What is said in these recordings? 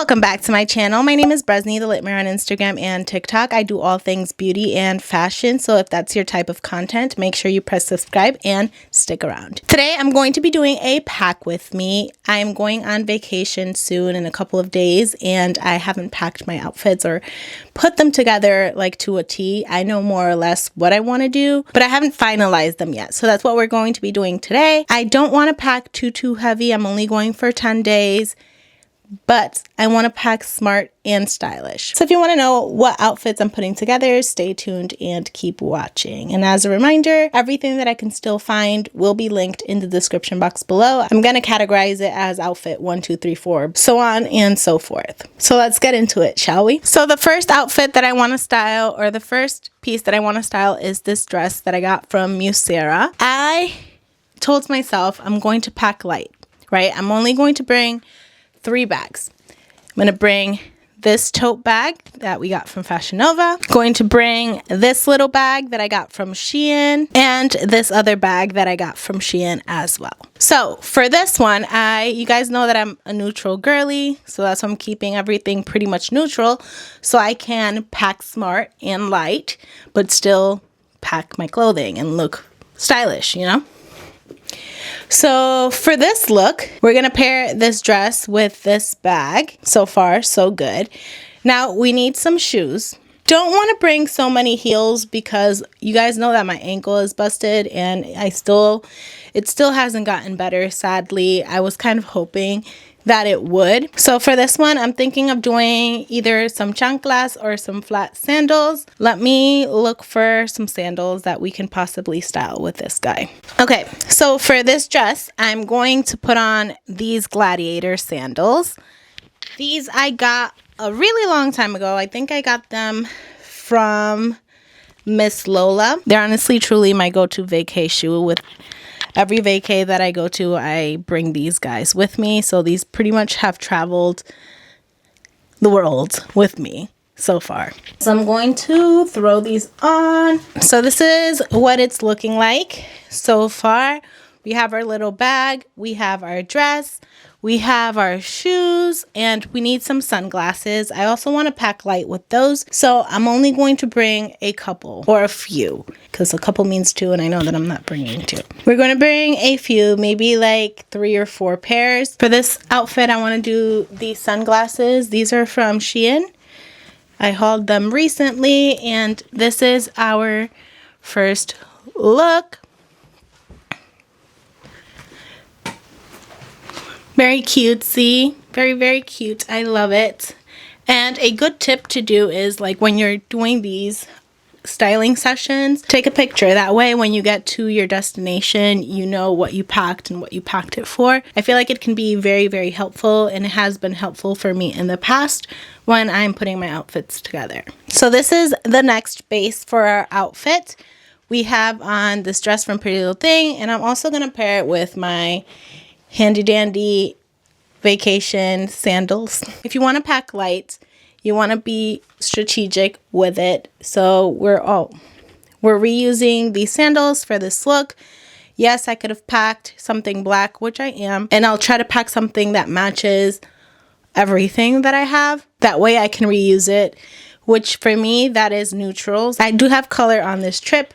Welcome back to my channel. My name is Bresney, the Lit Mirror on Instagram and TikTok. I do all things beauty and fashion, so if that's your type of content, make sure you press subscribe and stick around. Today, I'm going to be doing a pack with me. I am going on vacation soon in a couple of days, and I haven't packed my outfits or put them together like to a T. I know more or less what I want to do, but I haven't finalized them yet. So that's what we're going to be doing today. I don't want to pack too heavy. I'm only going for 10 days. But I want to pack smart and stylish. So if you want to know what outfits I'm putting together, stay tuned and keep watching. And as a reminder, everything that I can still find will be linked in the description box below. I'm going to categorize it as outfit 1, 2, 3, 4, so on and so forth. So let's get into it, shall we? So the first outfit that I want to style, or the first piece that I want to style, is this dress that I got from Musera. I told myself I'm going to pack light, right? I'm only going to bring 3 bags. I'm going to bring this tote bag that we got from Fashion Nova. Going to bring this little bag that I got from Shein, and this other bag that I got from Shein as well. So for this one, you guys know that I'm a neutral girly, so that's why I'm keeping everything pretty much neutral, so I can pack smart and light, but still pack my clothing and look stylish, you know? So for this look, we're going to pair this dress with this bag. So far, so good. Now we need some shoes. Don't want to bring so many heels because you guys know that my ankle is busted and it still hasn't gotten better, sadly. I was kind of hoping that it would. So for this one, I'm thinking of doing either some chanclas or some flat sandals. Let me look for some sandals that we can possibly style with this guy. Okay, so for this dress, I'm going to put on these gladiator sandals. These I got a really long time ago. I think I got them from Miss Lola. They're honestly truly my go-to vacay shoe. With every vacay that I go to, I bring these guys with me. So these pretty much have traveled the world with me so far. So I'm going to throw these on. So this is what it's looking like so far. We have our little bag, we have our dress, we have our shoes, and we need some sunglasses. I also want to pack light with those, so I'm only going to bring a couple or a few, because a couple means 2, and I know that I'm not bringing 2. We're going to bring a few, maybe like 3 or 4 pairs. For this outfit, I want to do these sunglasses. These are from Shein. I hauled them recently, and this is our first look. Very cutesy, very cute. I love it. And a good tip to do is, like, when you're doing these styling sessions, take a picture. That way when you get to your destination, you know what you packed and what you packed it for. I feel like it can be very helpful, and it has been helpful for me in the past when I'm putting my outfits together. So this is the next base for our outfit. We have on this dress from Pretty Little Thing, and I'm also going to pair it with my handy dandy vacation sandals. If you want to pack light, you want to be strategic with it. So we're reusing these sandals for this look. Yes, I could have packed something black, which I am, and I'll try to pack something that matches everything that I have. That way I can reuse it, which for me, that is neutrals. I do have color on this trip,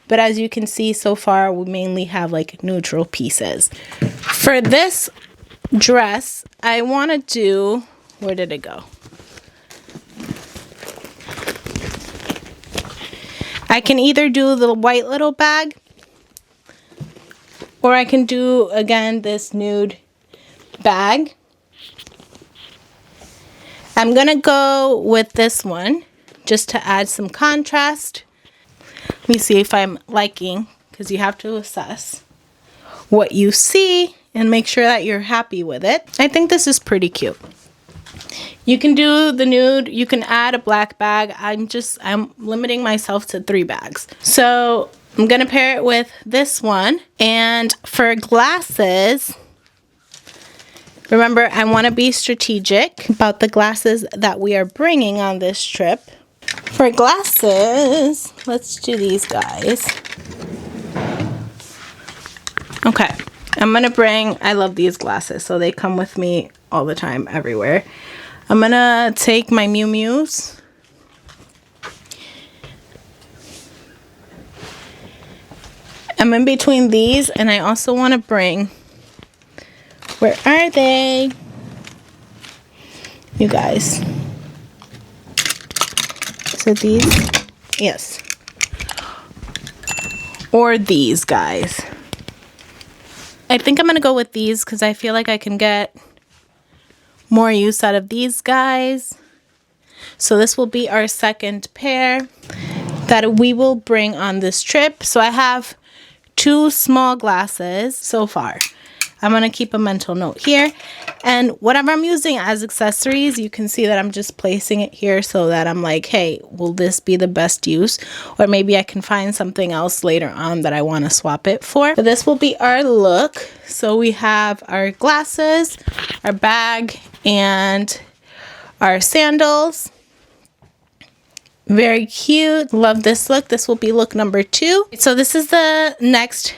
but as you can see so far, we mainly have like neutral pieces. For this dress, I want to do, where did it go? I can either do the white little bag, or I can do, again, this nude bag. I'm going to go with this one just to add some contrast. Let me see if I'm liking, because you have to assess what you see and make sure that you're happy with it. I think this is pretty cute. You can do the nude, you can add a black bag. I'm limiting myself to 3 bags. So I'm gonna pair it with this one. And for glasses, remember, I wanna be strategic about the glasses that we are bringing on this trip. For glasses, let's do these guys. Okay, I'm gonna bring, I love these glasses, so they come with me all the time, everywhere. I'm gonna take my Miu Mius. I'm in between these, and I also want to bring, where are they? You guys. So these, yes. Or these guys. I think I'm gonna go with these because I feel like I can get more use out of these guys. So this will be our second pair that we will bring on this trip. So I have 2 small glasses so far. I'm going to keep a mental note here. And whatever I'm using as accessories, you can see that I'm just placing it here so that I'm like, hey, will this be the best use? Or maybe I can find something else later on that I want to swap it for. But this will be our look. So we have our glasses, our bag, and our sandals. Very cute. Love this look. This will be look number 2. So this is the next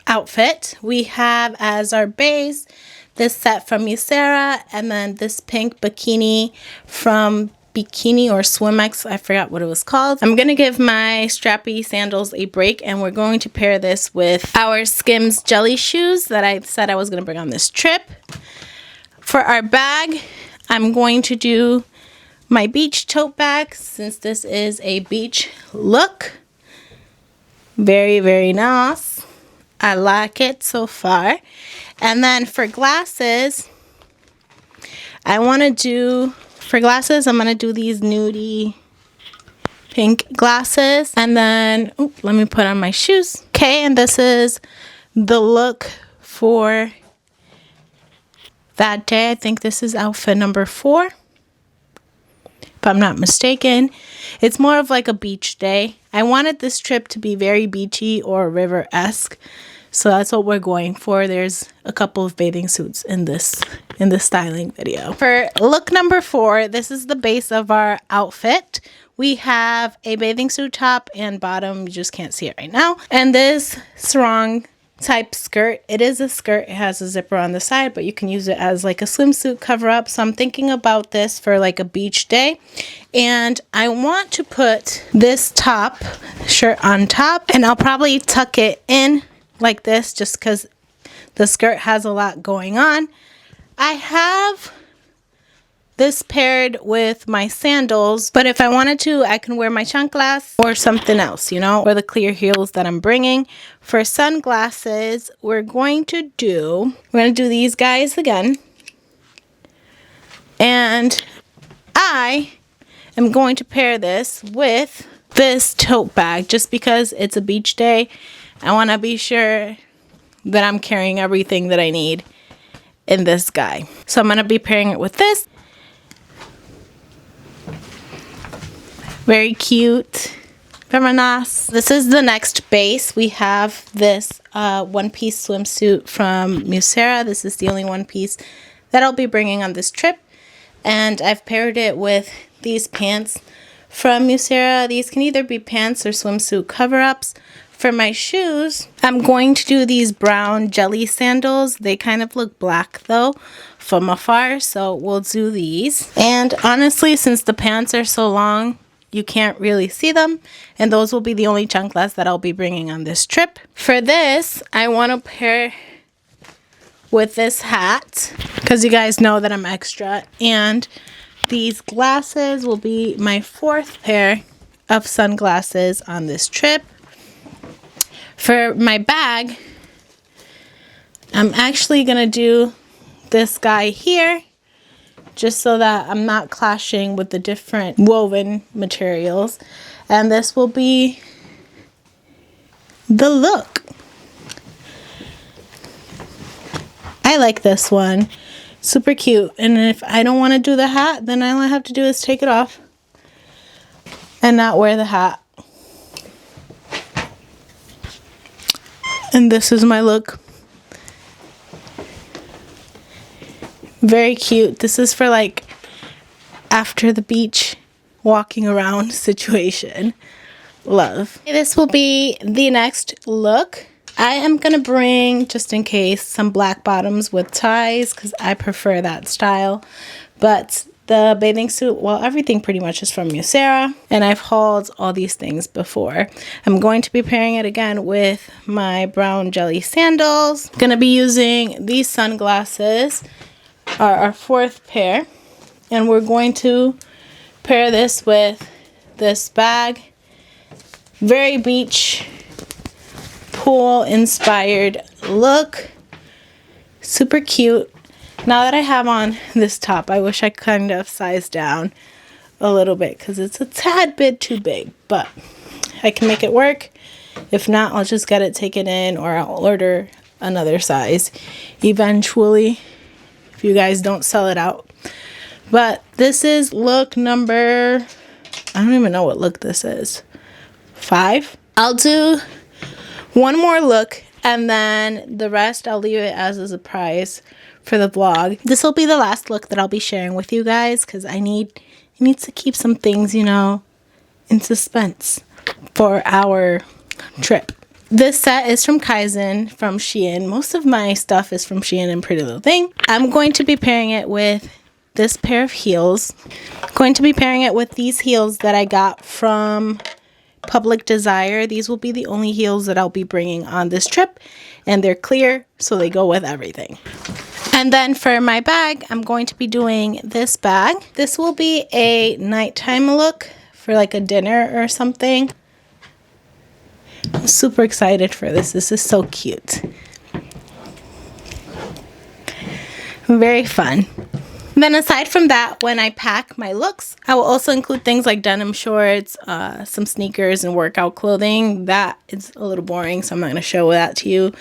outfit. We have as our base this set from Musera, and then this pink bikini from Bikini or Swimex. I forgot what it was called. I'm going to give my strappy sandals a break, and we're going to pair this with our Skims jelly shoes that I said I was going to bring on this trip. For our bag, I'm going to do my beach tote bag since this is a beach look. Very, very nice. I like it so far. And then for glasses, I'm going to do these nudie pink glasses. And then, let me put on my shoes. Okay, and this is the look for that day. I think this is outfit number 4. If I'm not mistaken. It's more of like a beach day. I wanted this trip to be very beachy or river-esque. So that's what we're going for. There's a couple of bathing suits in this styling video. For look number 4, this is the base of our outfit. We have a bathing suit top and bottom. You just can't see it right now. And this sarong type skirt. It is a skirt. It has a zipper on the side, but you can use it as like a swimsuit cover up. So I'm thinking about this for like a beach day. And I want to put this top shirt on top, and I'll probably tuck it in like this just because the skirt has a lot going on. I have this paired with my sandals, but if I wanted to, I can wear my chanclas or something else, you know, or the clear heels that I'm bringing. For sunglasses, we're going to do these guys again. And I am going to pair this with this tote bag just because it's a beach day. I want to be sure that I'm carrying everything that I need in this guy. So I'm going to be pairing it with this. Very cute. Very nice. This is the next base. We have this one-piece swimsuit from Musera. This is the only one piece that I'll be bringing on this trip. And I've paired it with these pants from Musera. These can either be pants or swimsuit cover-ups. For my shoes, I'm going to do these brown jelly sandals. They kind of look black though from afar, so we'll do these. And honestly, since the pants are so long, you can't really see them, and those will be the only chanclas that I'll be bringing on this trip. For this, I want to pair with this hat because you guys know that I'm extra, and these glasses will be my 4th pair of sunglasses on this trip. For my bag, I'm actually going to do this guy here just so that I'm not clashing with the different woven materials. And this will be the look. I like this one. Super cute. And if I don't want to do the hat, then all I have to do is take it off and not wear the hat. And this is my look. Very cute. This is for like after the beach walking around situation. Love. This will be the next look. I am going to bring, just in case, some black bottoms with ties because I prefer that style. But the bathing suit, well, everything pretty much is from Musera, and I've hauled all these things before. I'm going to be pairing it again with my brown jelly sandals. I'm gonna be using these sunglasses, our fourth pair, and we're going to pair this with this bag. Very beach pool inspired look. Super cute. Now that I have on this top, I wish I kind of sized down a little bit because it's a tad bit too big, but I can make it work. If not, I'll just get it taken in, or I'll order another size eventually if you guys don't sell it out. But this is look number, I don't even know what look this is, 5. I'll do one more look, and then the rest I'll leave it as a surprise for the vlog. This will be the last look that I'll be sharing with you guys because I need to keep some things, you know, in suspense for our trip. This set is from Kaizen, from Shein. Most of my stuff is from Shein and Pretty Little Thing. I'm going to be pairing it with this pair of heels. I'm going to be pairing it with these heels that I got from Public Desire. These will be the only heels that I'll be bringing on this trip, and they're clear, so they go with everything. And then for my bag, I'm going to be doing this bag. This will be a nighttime look for like a dinner or something. I'm super excited for this. This is so cute. Very fun. Then aside from that, when I pack my looks, I will also include things like denim shorts, some sneakers, and workout clothing. That is a little boring, so I'm not going to show that to you.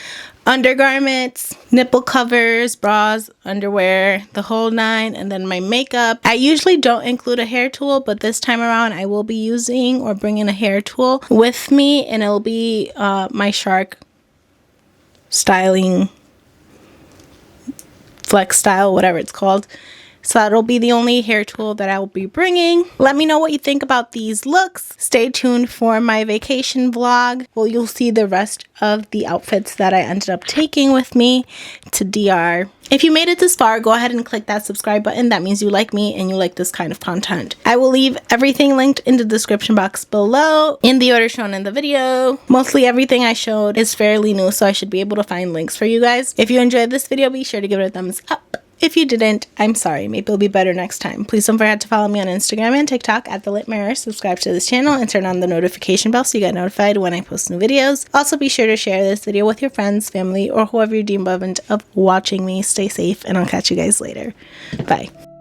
Undergarments, nipple covers, bras, underwear, the whole 9, and then my makeup. I usually don't include a hair tool, but this time around I will be using or bringing a hair tool with me, and it'll be my Shark styling, flex style, whatever it's called. So that'll be the only hair tool that I will be bringing. Let me know what you think about these looks. Stay tuned for my vacation vlog. Well, you'll see the rest of the outfits that I ended up taking with me to DR. If you made it this far, go ahead and click that subscribe button. That means you like me and you like this kind of content. I will leave everything linked in the description box below in the order shown in the video. Mostly everything I showed is fairly new, so I should be able to find links for you guys. If you enjoyed this video, be sure to give it a thumbs up. If you didn't, I'm sorry. Maybe it'll be better next time. Please don't forget to follow me on Instagram and TikTok at The Lit Mirror. Subscribe to this channel and turn on the notification bell so you get notified when I post new videos. Also, be sure to share this video with your friends, family, or whoever you deem relevant of watching me. Stay safe, and I'll catch you guys later. Bye.